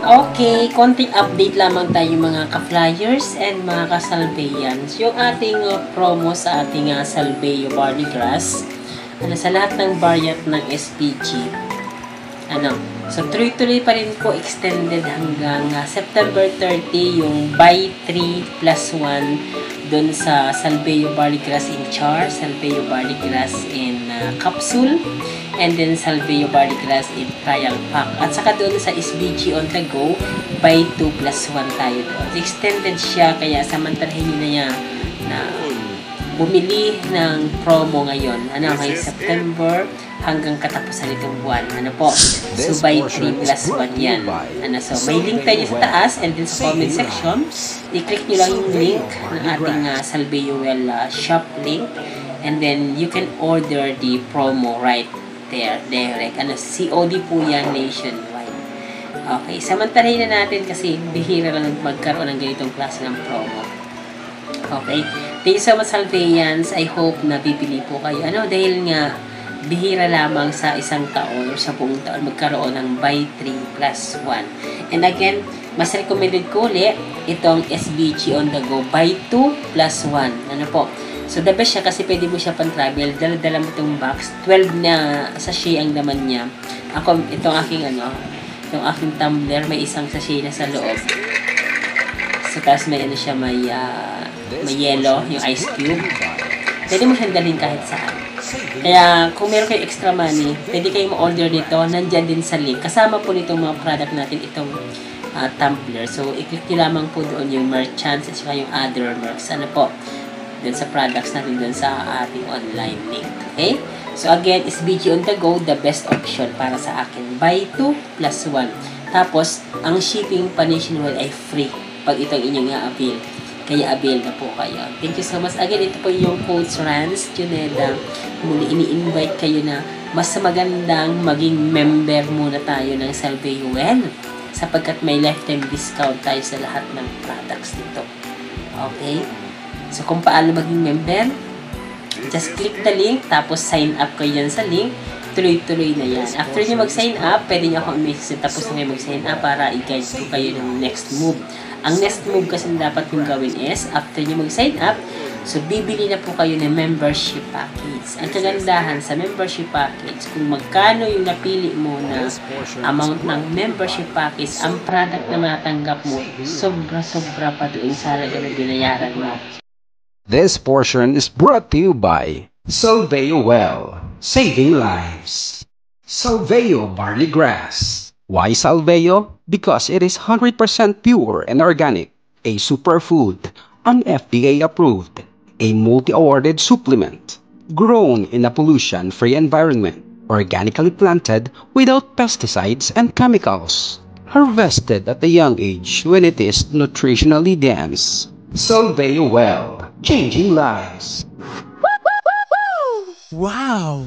Okay, konting update lamang tayo mga ka-flyers and mga ka-salveyans. Yung ating promo sa ating Salveyo Barley Grass, sa lahat ng variant ng SPG. So tuloy-tuloy pa rin po, extended hanggang September 30 yung buy 3 plus 1 dun sa Salveyo Barley Grass in Char, Salveyo Barley Grass in capsule, and then Salveyo Barley Grass in trial pack. At saka doon sa SBG on the go, buy 2 plus 1 tayo doon. Extended siya, kaya samantalahin nyo na yan na bumili ng promo ngayon. Ngayong September hanggang katapusan itong buwan. So buy 3 plus 1 yan. So may link tayo sa taas and then sa comment section, i-click nyo lang yung link ng ating Salveyo shop link, and then you can order the promo right there, direct. COD po yan, nationwide. Okay, samantalahin na natin kasi bihira lang magkaroon ng ganitong klase ng promo. Okay, thank you so much, Salveyans. I hope na bibili po kayo. Dahil nga bihira lamang sa isang taon o sa buong taon magkaroon ng buy 3 plus 1. And again, mas recommended ko ulit itong SBG on the go, buy 2 plus 1. So, the best siya kasi pwede mo siya pan-travel. Dala-dala mo itong box. 12 na sachet ang laman niya. Ako, itong aking tumbler, may isang sachet na sa loob. So, tapos may siya, may yellow, yung ice cube. Pwede mo siyang dalhin kahit saan. Kaya, kung meron kayo extra money, pwede kayo ma-order dito. Nandyan din sa link. Kasama po nitong mga product natin, itong tumbler. So, i-click nyo lamang po doon yung merchants at yung other merch. Dun sa products natin dun sa ating online link. Okay? So, again, SBG on the go, the best option para sa akin. Buy 2 plus 1. Tapos, ang shipping pa nationwide ay free pag itong inyong i-avail. Kaya avail na po kayo. Thank you so much. Again, ito po yung Coach Rans Juneda. Muli, ini-invite kayo na mas magandang maging member muna tayo ng Salveyo sapagkat may lifetime discount tayo sa lahat ng products nito. Okay? So, kung paano maging member, just click the link, tapos sign up kayo yan sa link, tuloy-tuloy na yan. After nyo mag-sign up, pwede nyo akong message, tapos na kayo mag-sign up para i-guide ko kayo ng next move. Ang next move kasi dapat yung gawin is, after nyo mag-sign up, so bibili na po kayo ng membership package. Ang kagandahan sa membership package, kung magkano yung napili mo na amount ng membership package, ang product na matanggap mo, sobra-sobra pa doon sa halaga na binayaran mo. This portion is brought to you by Salveyo Saving Lives. Salveyo Barley Grass. Why Salveyo? Because it is 100% pure and organic, a superfood, an FDA approved, a multi-awarded supplement, grown in a pollution-free environment, organically planted without pesticides and chemicals, harvested at a young age when it is nutritionally dense. Salveyo changing lives. Wow!